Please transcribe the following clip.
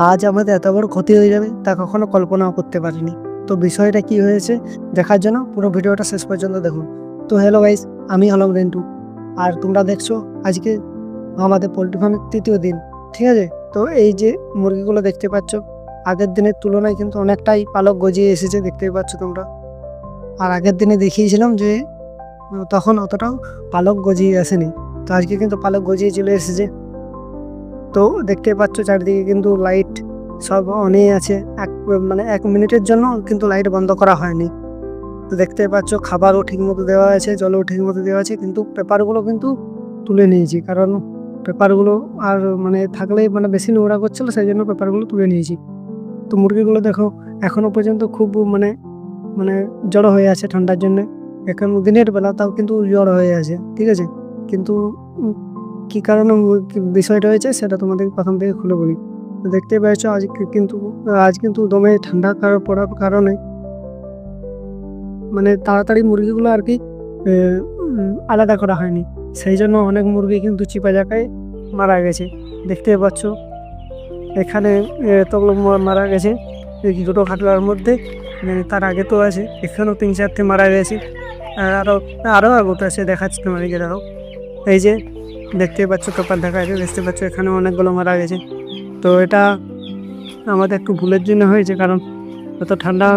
আজ আমাদের এত বড় ক্ষতি হয়ে যাবে তা কখনো কল্পনাও করতে পারিনি। তো বিষয়টা কি হয়েছে দেখার জন্য পুরো ভিডিওটা শেষ পর্যন্ত দেখুন। তো হ্যালো গাইস, আমি হলাম রেন্টু, আর তোমরা দেখছো আজকে আমাদের পোল্ট্রি ফার্মের তৃতীয় দিন, ঠিক আছে। তো এই যে মুরগিগুলো দেখতে পাচ্ছ, আগের দিনের তুলনায় কিন্তু অনেকটাই পালক গজিয়ে এসেছে, দেখতেই পাচ্ছ তোমরা। আর আগের দিনে দেখিয়েছিলাম যে তখন অতটাও পালক গজিয়ে আসেনি, তো আজকে কিন্তু পালক গজিয়ে চলে এসেছে। তো দেখতেই পাচ্ছ চারিদিকে কিন্তু লাইট সব অনেই আছে, মানে 1 মিনিটের জন্য কিন্তু লাইট বন্ধ করা হয়নি। তো দেখতেই পাচ্ছ খাবারও ঠিক মতো দেওয়া আছে, জলও ঠিক মতো দেওয়া আছে, কিন্তু পেপারগুলো কিন্তু তুলে নিয়েছি, কারণ পেপারগুলো আর মানে থাকলেই মানে বেশি নোংরা করছিল, সেই জন্য পেপারগুলো তুলে নিয়েছি। তো মুরগিগুলো দেখো এখনো পর্যন্ত খুব মানে মানে জড়ো হয়ে আছে ঠান্ডার জন্য। এখন দিনের বেলা তাও কিন্তু জ্বর হয়ে আছে, ঠিক আছে। কিন্তু কি কারণে বিষয়টা হয়েছে সেটা তোমাদের প্রথম থেকে খুলে বলি। তো দেখতেই পাচ্ছ আজ কিন্তু দমে ঠান্ডা পড়ার কারণে মানে তাড়াতাড়ি মুরগিগুলো আর কি আলাদা করা হয়নি, সেই জন্য অনেক মুরগি কিন্তু চিপা জায়গায় মারা গেছে। দেখতেই পাচ্ছ এখানে এতগুলো মারা গেছে এই দুটো খাটলার মধ্যে। তার আগে তো আছে, এখানেও 3-4টে মারা গেছে, আরও আরও আগোটা আছে, দেখাচ্ছি তোমাদেরকে। দেখো এই যে দেখতেই পাচ্ছ পেপার দেখা যাচ্ছে, দেখতে পাচ্ছ এখানে অনেকগুলো মারা গেছে। তো এটা আমাদের একটু ভুলের জন্য হয়েছে, কারণ এত ঠান্ডা